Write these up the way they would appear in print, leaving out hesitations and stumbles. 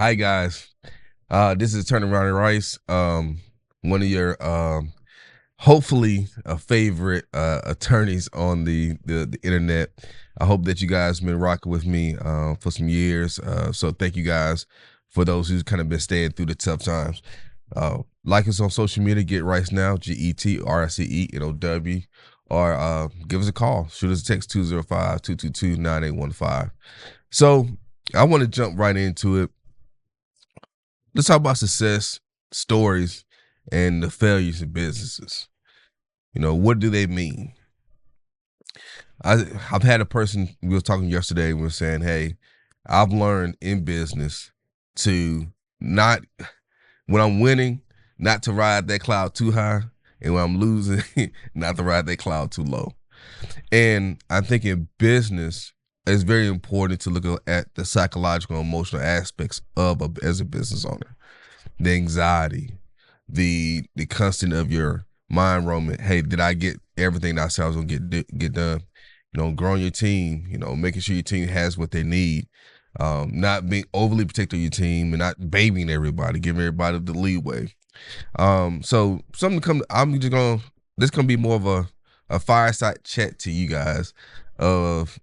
Hi guys. This is Attorney Ronnie Rice. One of your hopefully a favorite attorneys on the internet. I hope that you guys been rocking with me for some years. So thank you guys for those who's kind of been staying through the tough times. Like us on social media, get Rice Now, GETRICENOW, or give us a call. Shoot us a text 205-222-9815. So I want to jump right into it. Let's talk about success stories and the failures in businesses. What do they mean? I've had a person, we were talking yesterday, we were saying, hey, I've learned in business to not, when I'm winning, not to ride that cloud too high, and when I'm losing, not to ride that cloud too low. And I think in business, it's very important to look at the psychological and emotional aspects as a business owner. The anxiety, the constant of your mind roaming. Hey, did I get everything that I said I was gonna get done? Growing your team. Making sure your team has what they need. Not being overly protective of your team and not babying everybody, giving everybody the leeway. So something come. I'm just gonna. This gonna be more of a fireside chat to you guys of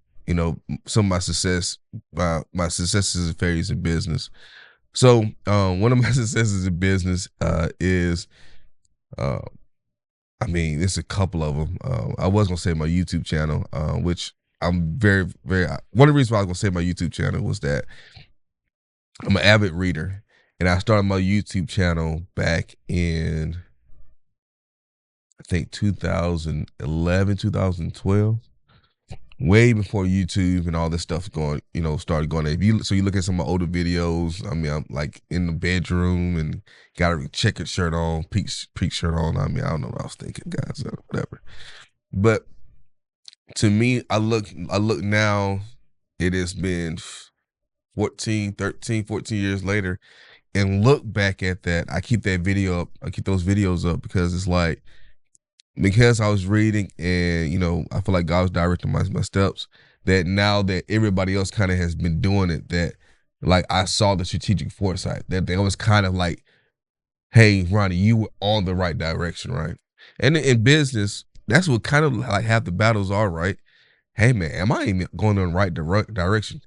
some of my successes and failures in business. So one of my successes in business is, uh, it's a couple of them. I was gonna say my YouTube channel, which I'm very, very. One of the reasons why I was gonna say my YouTube channel was that I'm an avid reader, and I started my YouTube channel back in I think 2011, 2012. Way before YouTube and all this stuff started going. So you look at some of my older videos. I'm like in the bedroom and got a checkered shirt on, peak shirt on. I don't know what I was thinking, guys, or whatever. But to me, I look now. It has been 14 years later, and look back at that. I keep that video up. I keep those videos up because it's like, because I was reading and, I feel like God was directing my steps, that now that everybody else kind of has been doing it, that like I saw the strategic foresight, that they was kind of like, hey, Ronnie, you were on the right direction, right? And in business, that's what kind of like half the battles are, right? Hey, man, am I even going in the right direction?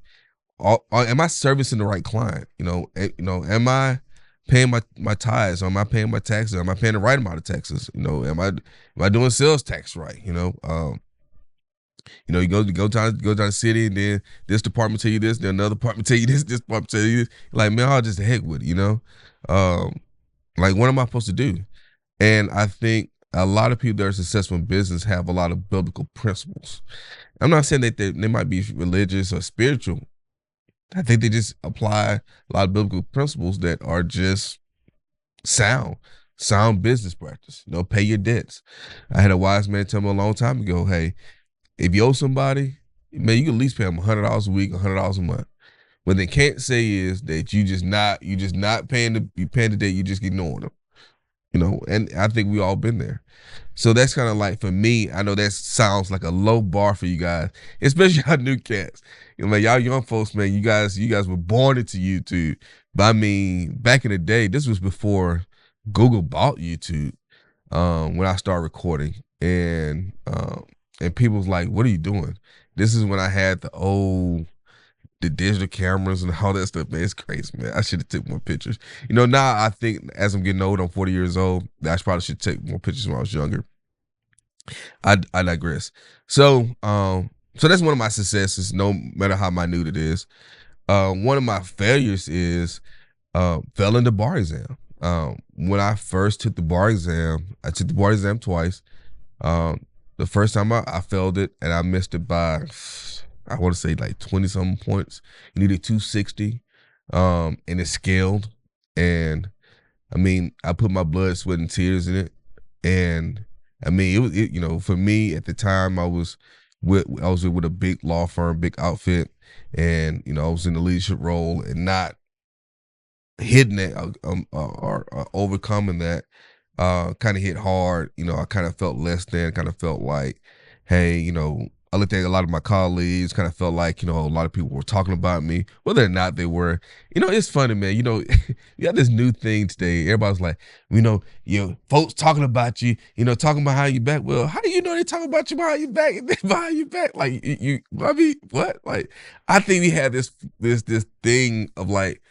Am I servicing the right client? Am I paying my tithes? Am I paying my taxes? Am I paying the right amount of taxes? Am I doing sales tax right? You go down the city, and then this department tell you this, then another department tell you this department tell you this. Like, man, I'll just the heck with it. Um, like, what am I supposed to do? And I think a lot of people that are successful in business have a lot of biblical principles. I'm not saying that they might be religious or spiritual. I think they just apply a lot of biblical principles that are just sound business practice. Pay your debts. I had a wise man tell me a long time ago, hey, if you owe somebody, man, you can at least pay them $100 a week, $100 a month. What they can't say is that you just not paying the debt, you just ignoring them. And I think we all been there. So that's kind of like, for me, I know that sounds like a low bar for you guys, especially y'all new cats. Man, y'all young folks, man, you guys were born into YouTube. But back in the day, this was before Google bought YouTube, when I started recording. And people was like, what are you doing? This is when I had the digital cameras and all that stuff, man. It's crazy, man. I should have took more pictures. Now I think as I'm getting old, I'm 40 years old, that I probably should take more pictures when I was younger. I digress. So that's one of my successes, no matter how minute it is. One of my failures is failing the bar exam. When I first took the bar exam, I took the bar exam twice. The first time I failed it, and I missed it by, I want to say like 20 something points. You needed 260, and it scaled. And I put my blood, sweat, and tears in it. And for me at the time, I was with a big law firm, big outfit, and I was in the leadership role, and not hitting that or overcoming that kind of hit hard. I kind of felt less than, kind of felt like, hey, I looked at a lot of my colleagues, kind of felt like, a lot of people were talking about me, whether or not they were. It's funny, man. You got this new thing today. Everybody's like, folks talking about you, talking behind your back. Well, how do you know they talking about you behind your back and then behind your back? Like, I mean, what? Like, I think we have this thing of like,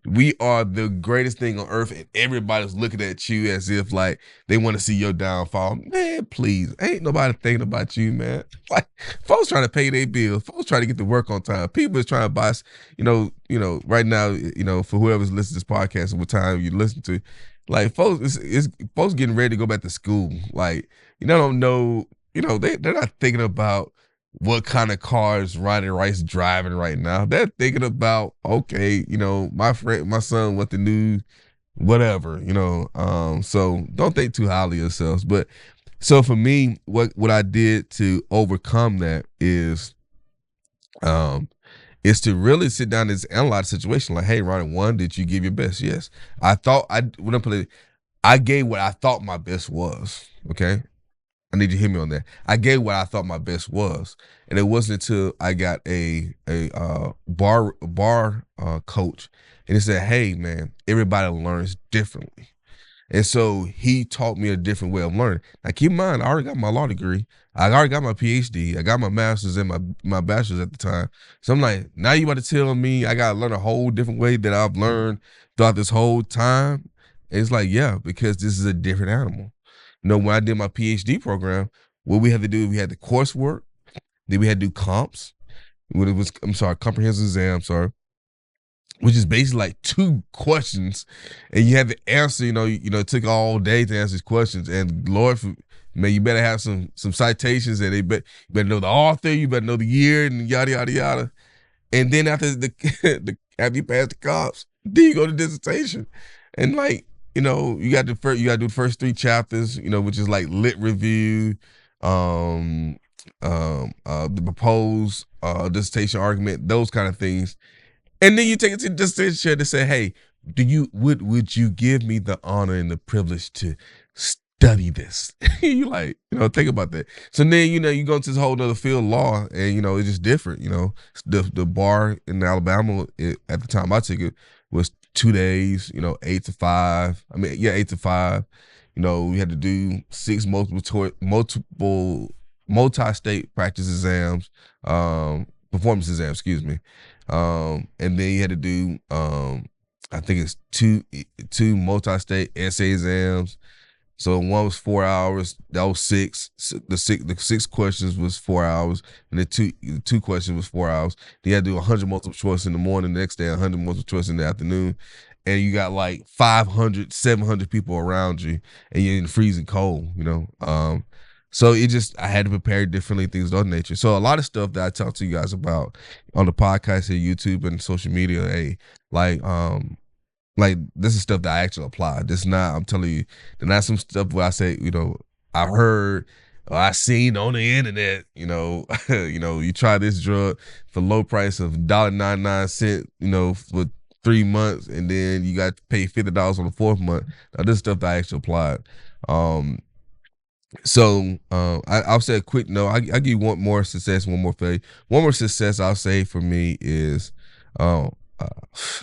we are the greatest thing on earth, and everybody's looking at you as if like they want to see your downfall. Man, please, ain't nobody thinking about you, man. Like, folks trying to pay their bills, folks trying to get to work on time. People is trying to buy, right now, for whoever's listening to this podcast and what time you listen to, like, folks, it's folks getting ready to go back to school. Like, don't know, they're not thinking about what kind of cars Ronnie Rice driving right now. They're thinking about, okay, my son, what the new, whatever, so don't think too highly of yourselves. But so for me, what I did to overcome that is to really sit down and analyze the situation. Like, hey, Ronnie, one, did you give your best? Yes. I gave what I thought my best was. Okay. I need you to hear me on that. I gave what I thought my best was, and it wasn't until I got a bar coach, and he said, "Hey, man, everybody learns differently." And so he taught me a different way of learning. Now, keep in mind, I already got my law degree. I already got my Ph.D. I got my master's and my bachelor's at the time. So I'm like, now you about to tell me I got to learn a whole different way that I've learned throughout this whole time? And it's like, yeah, because this is a different animal. When I did my Ph.D. program, what we had to do, we had the coursework, then we had to do comps. Comprehensive exam, which is basically like 2 questions, and you have to answer. It took all day to answer these questions, and Lord, man, you better have some citations, and you better know the author, you better know the year, and yada yada yada. And then after after you pass the comps, then you go to dissertation, and like. You got to do the first 3 chapters, which is like lit review, the proposed dissertation argument, those kind of things. And then you take it to the dissertation to say, hey, would you give me the honor and the privilege to study this? You like, think about that. So then, you go into this whole other field of law, and it's just different. The bar in Alabama at the time I took it was 2 days, 8 to 5. 8 to 5. We had to do 6 multi-state practice exams, performance exams, excuse me. And then you had to do, I think it's two multi-state essay exams. So one was 4 hours. That was 6. The 6 questions was 4 hours, and the two questions was 4 hours. Then you had to do 100 multiple choice in the morning. The next day, 100 multiple choice in the afternoon, and you got like 500, 700 people around you, and you're in the freezing cold. So I had to prepare differently, things of that nature. So a lot of stuff that I talk to you guys about on the podcast and YouTube and social media, hey, like this is stuff that I actually apply. This not, I'm telling you, there's not some stuff where I say, I've heard or I seen on the internet, you try this drug for low price of $1.99, for 3 months, and then you got to pay $50 on the 4th month. Now this is stuff that I actually applied. I'll say a quick note. I give you one more success, one more failure. One more success I'll say for me is, I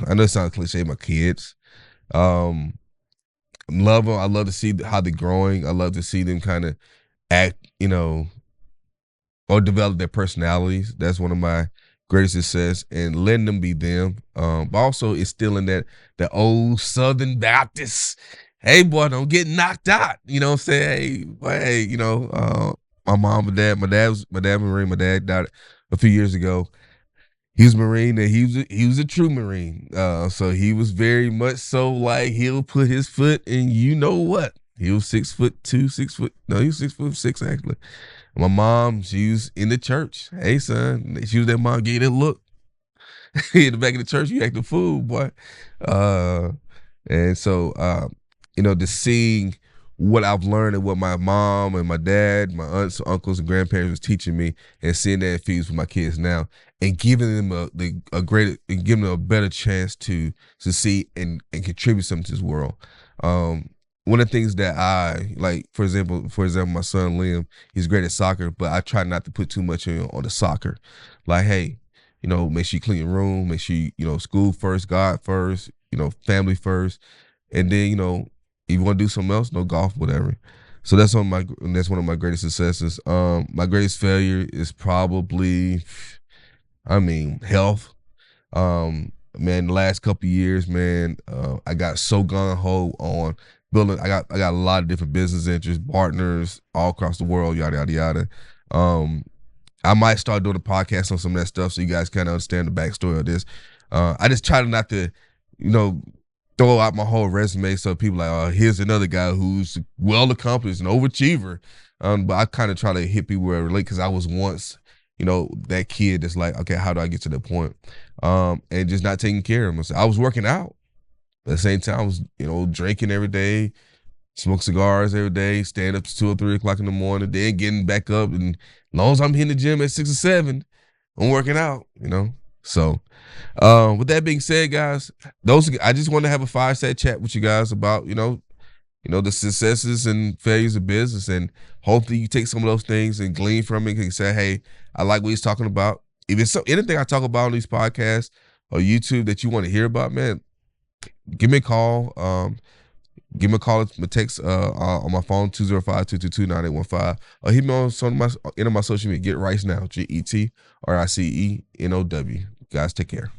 know it sounds cliche, my kids. Love them. I love to see how they're growing. I love to see them kind of act, or develop their personalities. That's one of my greatest success, and letting them be them. But also instilling that the old Southern Baptist, hey boy, don't get knocked out. You know what I'm saying? Hey, my mom and dad, my dad was Marine. My dad died a few years ago. He was Marine, and he was a true Marine. So he was very much so like he'll put his foot in what. He was 6'2", 6 foot. No, he was 6'6" actually. My mom, she was in the church. Hey son, she was that mom, give you that look. In the back of the church, you act a fool, boy. And so to seeing what I've learned and what my mom and my dad, my aunts, uncles, and grandparents was teaching me, and seeing that infused with my kids now, and giving them giving them a better chance to succeed and contribute something to this world. one of the things that I like, for example, my son Liam, he's great at soccer, but I try not to put too much on the soccer. Like, hey, make sure you clean your room, make sure school first, God first, family first, and then if you want to do something else, no golf, whatever. So that's one of my greatest successes. My greatest failure is probably, health. Man, the last couple of years, man, I got so gung ho on building. I got a lot of different business interests, partners all across the world, yada yada yada. Um, I might start doing a podcast on some of that stuff so you guys kind of understand the backstory of this. I just try to not to, you know, throw out my whole resume so people like, oh, here's another guy who's well accomplished, an overachiever. But I kind of try to hit people where I relate because I was once, that kid that's like, okay, how do I get to that point? And just not taking care of myself. I was working out. At the same time, I was, drinking every day, smoke cigars every day, stand up to 2 or 3 o'clock in the morning, then getting back up. And as long as I'm hitting the gym at 6 or 7, I'm working out. So with that being said, guys, I just want to have a fireside chat with you guys about, the successes and failures of business. And hopefully you take some of those things and glean from it and say, hey, I like what he's talking about. If it's anything I talk about on these podcasts or YouTube that you want to hear about, man, give me a call. Give me a call, a text on my phone, 205-222-9815. Or hit me on some of my social media. Get Rice Now, GETRICENOW. Guys, take care.